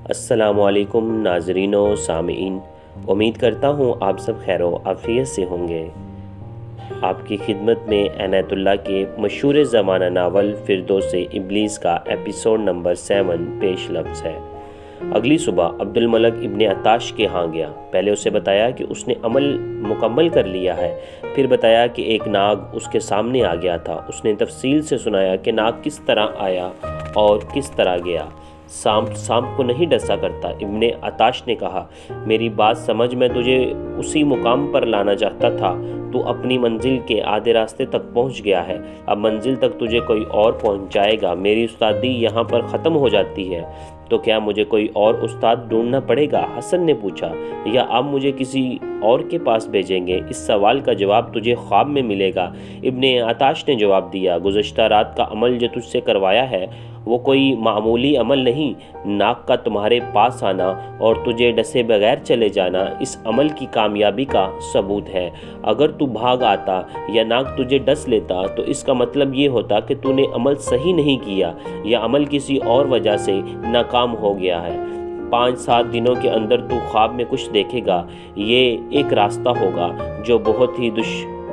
السلام علیکم ناظرین و سامعین، امید کرتا ہوں آپ سب خیر و عافیت سے ہوں گے۔ آپ کی خدمت میں عنایت اللہ کے مشہور زمانہ ناول فردوس ابلیس کا ایپیسوڈ نمبر 7 پیش لفظ ہے۔ اگلی صبح عبد الملک ابن عطاش کے ہاں گیا۔ پہلے اسے بتایا کہ اس نے عمل مکمل کر لیا ہے، پھر بتایا کہ ایک ناگ اس کے سامنے آ گیا تھا۔ اس نے تفصیل سے سنایا کہ ناگ کس طرح آیا اور کس طرح گیا۔ سانپ کو نہیں ڈسا کرتا۔ ابن عطاش نے کہا، میری بات سمجھ، میں تجھے اسی مقام پر لانا چاہتا تھا۔ تو اپنی منزل کے آدھے راستے تک پہنچ گیا ہے، اب منزل تک تجھے کوئی اور پہنچائے گا۔ میری استادی یہاں پر ختم ہو جاتی ہے، تو کیا مجھے کوئی اور استاد ڈھونڈنا پڑے گا؟ حسن نے پوچھا، یا آپ مجھے کسی اور کے پاس بھیجیں گے؟ اس سوال کا جواب تجھے خواب میں ملے گا۔ ابن عطاش نے جواب دیا، گزشتہ رات کا عمل جو تجھ سے کروایا ہے وہ کوئی معمولی عمل نہیں۔ ناگ کا تمہارے پاس آنا اور تجھے ڈسے بغیر چلے جانا اس عمل کی کامیابی کا ثبوت ہے۔ اگر تو بھاگ آتا یا ناگ تجھے ڈس لیتا تو اس کا مطلب یہ ہوتا کہ تو نے عمل صحیح نہیں کیا یا عمل کسی اور وجہ سے ناکام ہو گیا ہے۔ 5-7 دنوں کے اندر تو خواب میں کچھ دیکھے گا۔ یہ ایک راستہ ہوگا جو بہت ہی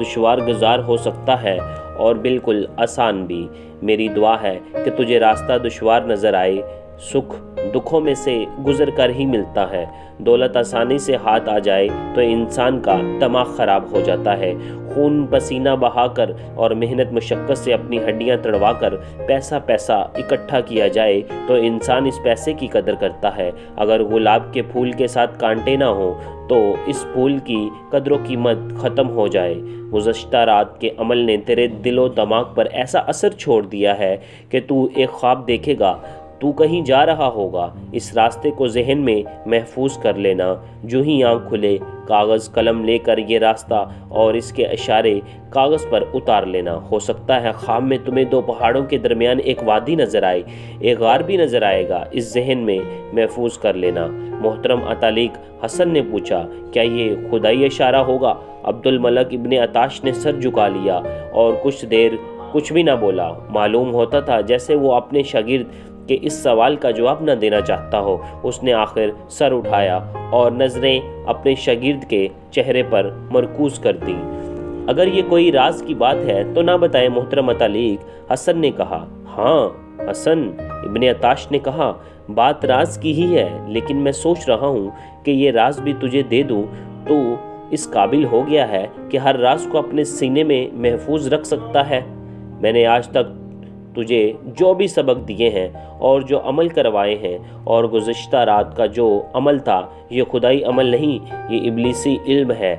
دشوار گزار ہو سکتا ہے اور بالکل آسان بھی۔ میری دعا ہے کہ تجھے راستہ دشوار نظر آئے۔ سکھ دکھوں میں سے گزر کر ہی ملتا ہے۔ دولت آسانی سے ہاتھ آ جائے تو انسان کا دماغ خراب ہو جاتا ہے۔ خون پسینہ بہا کر اور محنت مشقت سے اپنی ہڈیاں تڑوا کر پیسہ اکٹھا کیا جائے تو انسان اس پیسے کی قدر کرتا ہے۔ اگر گلاب کے پھول کے ساتھ کانٹے نہ ہوں تو اس پھول کی قدر و قیمت ختم ہو جائے۔ گزشتہ رات کے عمل نے تیرے دل و دماغ پر ایسا اثر چھوڑ دیا ہے کہ تو ایک خواب دیکھے گا، تو کہیں جا رہا ہوگا۔ اس راستے کو ذہن میں محفوظ کر لینا۔ جو ہی آنکھ کھلے کاغذ قلم لے کر یہ راستہ اور اس کے اشارے کاغذ پر اتار لینا۔ ہو سکتا ہے خواب میں تمہیں 2 پہاڑوں کے درمیان ایک وادی نظر آئے، ایک غار بھی نظر آئے گا۔ اس ذہن میں محفوظ کر لینا۔ محترم عطالق، حسن نے پوچھا، کیا یہ خدائی اشارہ ہوگا؟ عبد الملک ابن عطاش نے سر جھکا لیا اور کچھ دیر کچھ بھی نہ بولا۔ معلوم ہوتا تھا جیسے وہ اپنے شاگرد کہ اس سوال کا جواب نہ دینا چاہتا ہو۔ اس نے آخر سر اٹھایا اور نظریں اپنے شاگرد کے چہرے پر مرکوز کر دیں۔ اگر یہ کوئی راز کی بات ہے تو نہ بتائیں محترم عطالق، حسن نے کہا۔ ہاں حسن، ابن عطاش نے کہا، بات راز کی ہی ہے، لیکن میں سوچ رہا ہوں کہ یہ راز بھی تجھے دے دوں تو اس قابل ہو گیا ہے کہ ہر راز کو اپنے سینے میں محفوظ رکھ سکتا ہے۔ میں نے آج تک تجھے جو بھی سبق دیے ہیں اور جو عمل کروائے ہیں اور گزشتہ رات کا جو عمل تھا، یہ خدائی عمل نہیں، یہ ابلیسی علم ہے۔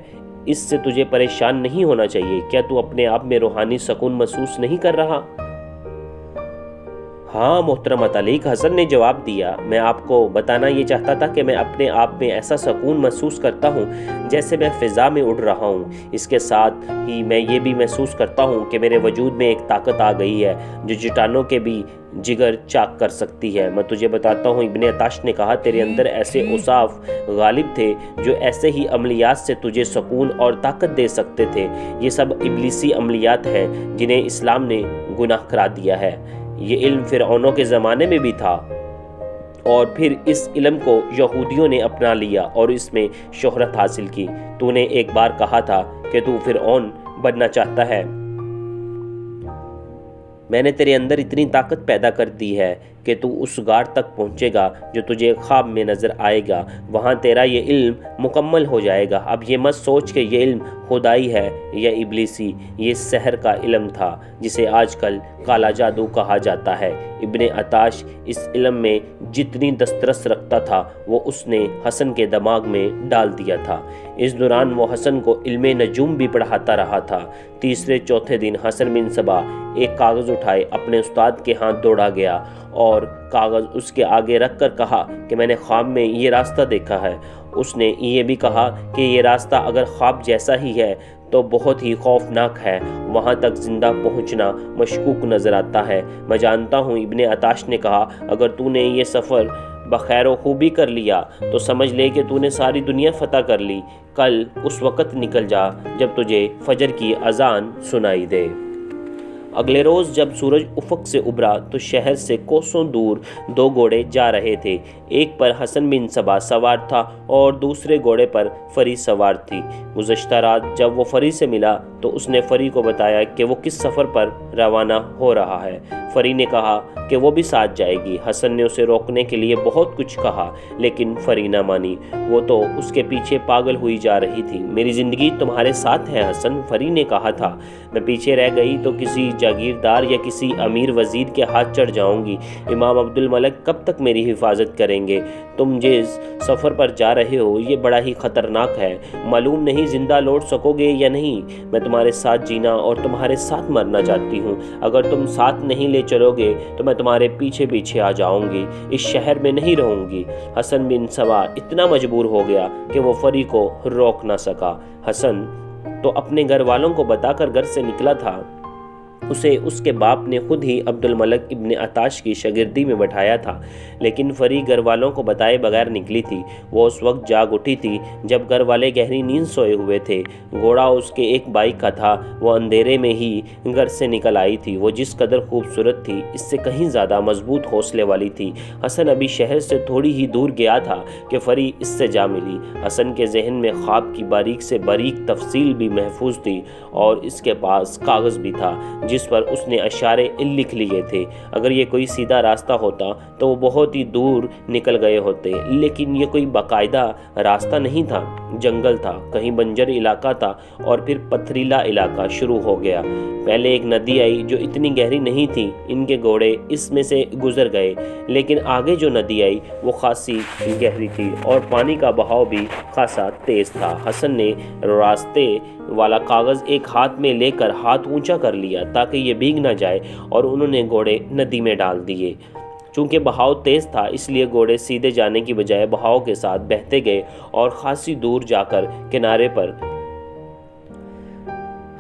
اس سے تجھے پریشان نہیں ہونا چاہیے۔ کیا تو اپنے آپ میں روحانی سکون محسوس نہیں کر رہا؟ ہاں محترم عطالق، حسن نے جواب دیا، میں آپ کو بتانا یہ چاہتا تھا کہ میں اپنے آپ میں ایسا سکون محسوس کرتا ہوں جیسے میں فضا میں اڑ رہا ہوں۔ اس کے ساتھ ہی میں یہ بھی محسوس کرتا ہوں کہ میرے وجود میں ایک طاقت آ گئی ہے جو چٹانوں کے بھی جگر چاک کر سکتی ہے۔ میں تجھے بتاتا ہوں، ابن عطاش نے کہا، تیرے اندر ایسے اوصاف غالب تھے جو ایسے ہی عملیات سے تجھے سکون اور طاقت دے سکتے تھے۔ یہ سب ابلیسی عملیات ہیں جنہیں اسلام نے گناہ قرار دیا ہے۔ یہ علم فرعونوں کے زمانے میں بھی تھا اور پھر اس علم کو یہودیوں نے اپنا لیا اور اس میں شہرت حاصل کی۔ تو نے ایک بار کہا تھا کہ تو فرعون بننا چاہتا ہے۔ میں نے تیرے اندر اتنی طاقت پیدا کر دی ہے کہ تو اس غار تک پہنچے گا جو تجھے خواب میں نظر آئے گا۔ وہاں تیرا یہ علم مکمل ہو جائے گا۔ اب یہ مت سوچ کہ یہ علم خدائی ہے یا ابلیسی، یہ سحر کا علم تھا جسے آج کل کالا جادو کہا جاتا ہے۔ ابن عطاش اس علم میں جتنی دسترس رکھتا تھا وہ اس نے حسن کے دماغ میں ڈال دیا تھا۔ اس دوران وہ حسن کو علم نجوم بھی پڑھاتا رہا تھا۔ تیسرے چوتھے دن حسن بن صبا ایک کاغذ اٹھائے اپنے استاد کے ہاتھ دوڑا گیا اور کاغذ اس کے آگے رکھ کر کہا کہ میں نے خواب میں یہ راستہ دیکھا ہے۔ اس نے یہ بھی کہا کہ یہ راستہ اگر خواب جیسا ہی ہے تو بہت ہی خوفناک ہے، وہاں تک زندہ پہنچنا مشکوک نظر آتا ہے۔ میں جانتا ہوں، ابن عطاش نے کہا، اگر تو نے یہ سفر بخیر و خوبی کر لیا تو سمجھ لے کہ تو نے ساری دنیا فتح کر لی۔ کل اس وقت نکل جا جب تجھے فجر کی اذان سنائی دے۔ اگلے روز جب سورج افق سے ابھرا تو شہر سے کوسوں دور 2 گھوڑے جا رہے تھے۔ ایک پر حسن بن صبا سوار تھا اور دوسرے گھوڑے پر فری سوار تھی۔ گزشتہ رات جب وہ فری سے ملا تو اس نے فری کو بتایا کہ وہ کس سفر پر روانہ ہو رہا ہے۔ فری نے کہا کہ وہ بھی ساتھ جائے گی۔ حسن نے اسے روکنے کے لیے بہت کچھ کہا لیکن فری نہ مانی، وہ تو اس کے پیچھے پاگل ہوئی جا رہی تھی۔ میری زندگی تمہارے ساتھ ہے حسن، فری نے کہا تھا، میں پیچھے رہ گئی تو کسی جاگیردار یا کسی امیر وزیر کے ہاتھ چڑھ جاؤں گی۔ امام عبد الملک کب تک میری حفاظت کریں گے؟ تم جس سفر پر جا رہے ہو یہ بڑا ہی خطرناک ہے، معلوم نہیں زندہ لوٹ سکو گے یا نہیں۔ میں تمہارے ساتھ جینا اور تمہارے ساتھ مرنا چاہتی ہوں، اگر تم ساتھ نہیں لے چلو گے تو میں تمہارے پیچھے پیچھے آ جاؤں گی، اس شہر میں نہیں رہوں گی۔ حسن بن صبا اتنا مجبور ہو گیا کہ وہ فری کو روک نہ سکا۔ حسن تو اپنے گھر والوں کو بتا کر گھر سے نکلا تھا، اسے اس کے باپ نے خود ہی عبد الملک ابن عطاش کی شاگردی میں بٹھایا تھا، لیکن فری گھر والوں کو بتائے بغیر نکلی تھی۔ وہ اس وقت جاگ اٹھی تھی جب گھر والے گہری نیند سوئے ہوئے تھے۔ گھوڑا اس کے ایک بھائی کا تھا، وہ اندھیرے میں ہی گھر سے نکل آئی تھی۔ وہ جس قدر خوبصورت تھی اس سے کہیں زیادہ مضبوط حوصلے والی تھی۔ حسن ابھی شہر سے تھوڑی ہی دور گیا تھا کہ فری اس سے جا ملی۔ حسن کے ذہن میں خواب کی باریک سے باریک تفصیل بھی محفوظ تھی اور اس کے پاس کاغذ بھی تھا جس پر اس نے اشارے لکھ لیے تھے۔ اگر یہ کوئی سیدھا راستہ ہوتا تو وہ بہت ہی دور نکل گئے ہوتے، لیکن یہ کوئی باقاعدہ راستہ نہیں تھا، جنگل تھا، کہیں بنجر علاقہ تھا اور پھر پتھریلا علاقہ شروع ہو گیا۔ پہلے ایک ندی آئی جو اتنی گہری نہیں تھی، ان کے گھوڑے اس میں سے گزر گئے، لیکن آگے جو ندی آئی وہ خاصی گہری تھی اور پانی کا بہاؤ بھی خاصا تیز تھا۔ حسن نے راستے والا کاغذ ایک ہاتھ میں لے کر ہاتھ اونچا کر لیا تاکہ یہ بھیگ نہ جائے اور انہوں نے گھوڑے ندی میں ڈال دیے۔ چونکہ بہاؤ تیز تھا اس لیے گھوڑے سیدھے جانے کی بجائے بہاؤ کے ساتھ بہتے گئے اور خاصی دور جا کر کنارے پر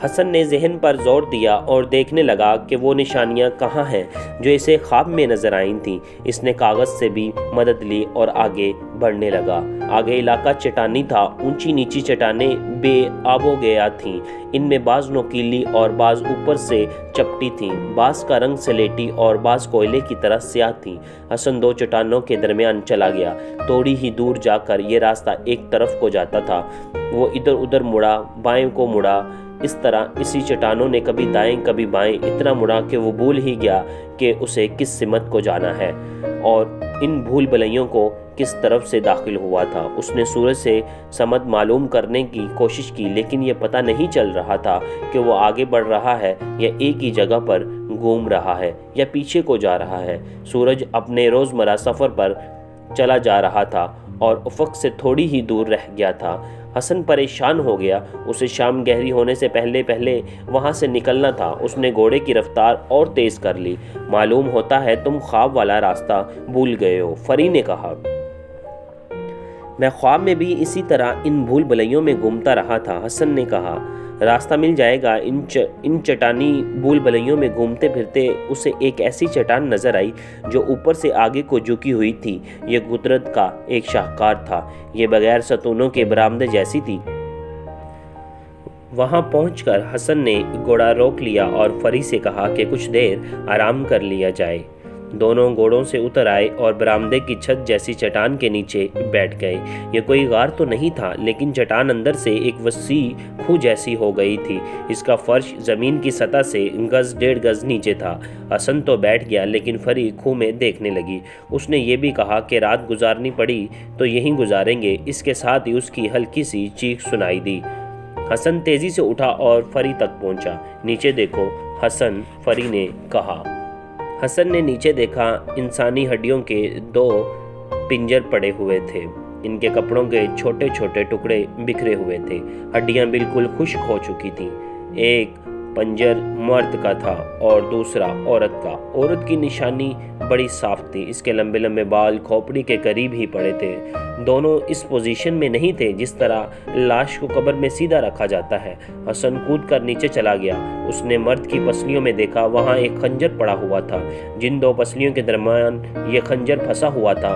حسن نے ذہن پر زور دیا اور دیکھنے لگا کہ وہ نشانیاں کہاں ہیں جو اسے خواب میں نظر آئی تھیں۔ اس نے کاغذ سے بھی مدد لی اور آگے بڑھنے لگا۔ آگے علاقہ چٹانی تھا، اونچی نیچی چٹانیں بے آب و گیا تھیں، ان میں بعض نوکیلی اور بعض اوپر سے چپٹی تھیں، بعض کا رنگ سلیٹی اور بعض کوئلے کی طرح سیاہ تھیں۔ حسن 2 چٹانوں کے درمیان چلا گیا، تھوڑی ہی دور جا کر یہ راستہ ایک طرف کو جاتا تھا۔ وہ ادھر ادھر مڑا، بائیں کو مڑا، اس طرح اسی چٹانوں نے کبھی دائیں کبھی بائیں اتنا مڑا کہ وہ بھول ہی گیا کہ اسے کس سمت کو جانا ہے اور ان بھول بھلیوں کو کس طرف سے داخل ہوا تھا۔ اس نے سورج سے سمت معلوم کرنے کی کوشش کی لیکن یہ پتہ نہیں چل رہا تھا کہ وہ آگے بڑھ رہا ہے یا ایک ہی جگہ پر گھوم رہا ہے یا پیچھے کو جا رہا ہے۔ سورج اپنے روزمرہ سفر پر چلا جا رہا تھا اور افق سے تھوڑی ہی دور رہ گیا تھا۔ حسن پریشان ہو گیا، اسے شام گہری ہونے سے پہلے وہاں سے نکلنا تھا۔ اس نے گھوڑے کی رفتار اور تیز کر لی۔ معلوم ہوتا ہے تم خواب والا راستہ بھول گئے ہو، فری نے کہا۔ میں خواب میں بھی اسی طرح ان بھول بھلیوں میں گھومتا رہا تھا، حسن نے کہا۔ راستہ مل جائے گا۔ ان چٹانی بھول بھلیوں میں گھومتے پھرتے اسے ایک ایسی چٹان نظر آئی جو اوپر سے آگے کو جھکی ہوئی تھی۔ یہ قدرت کا ایک شاہکار تھا، یہ بغیر ستونوں کے برآمدے جیسی تھی۔ وہاں پہنچ کر حسن نے گھوڑا روک لیا اور فری سے کہا کہ کچھ دیر آرام کر لیا جائے۔ دونوں گھوڑوں سے اتر آئے اور برآمدے کی چھت جیسی چٹان کے نیچے بیٹھ گئے۔ یہ کوئی غار تو نہیں تھا لیکن چٹان اندر سے ایک وسیع کھو جیسی ہو گئی تھی۔ اس کا فرش زمین کی سطح سے 1.5 گز نیچے تھا۔ حسن تو بیٹھ گیا لیکن فری کھو میں دیکھنے لگی۔ اس نے یہ بھی کہا کہ رات گزارنی پڑی تو یہیں گزاریں گے۔ اس کے ساتھ ہی اس کی ہلکی سی چیخ سنائی دی۔ حسن تیزی سے اٹھا اور فری تک پہنچا۔ نیچے دیکھو حسن، فری نے کہا۔ حسن نے نیچے دیکھا، انسانی ہڈیوں کے 2 پنجر پڑے ہوئے تھے۔ ان کے کپڑوں کے چھوٹے چھوٹے ٹکڑے بکھرے ہوئے تھے، ہڈیاں بالکل خشک ہو چکی تھیں۔ ایک پنجر مرد کا تھا اور دوسرا عورت کا۔ عورت کی نشانی بڑی صاف تھی، اس کے لمبے لمبے بال کھوپڑی کے قریب ہی پڑے تھے۔ دونوں اس پوزیشن میں نہیں تھے جس طرح لاش کو قبر میں سیدھا رکھا جاتا ہے۔ حسن کود کر نیچے چلا گیا۔ اس نے مرد کی پسلیوں میں دیکھا، وہاں ایک خنجر پڑا ہوا تھا۔ جن 2 پسلیوں کے درمیان یہ خنجر پھنسا ہوا تھا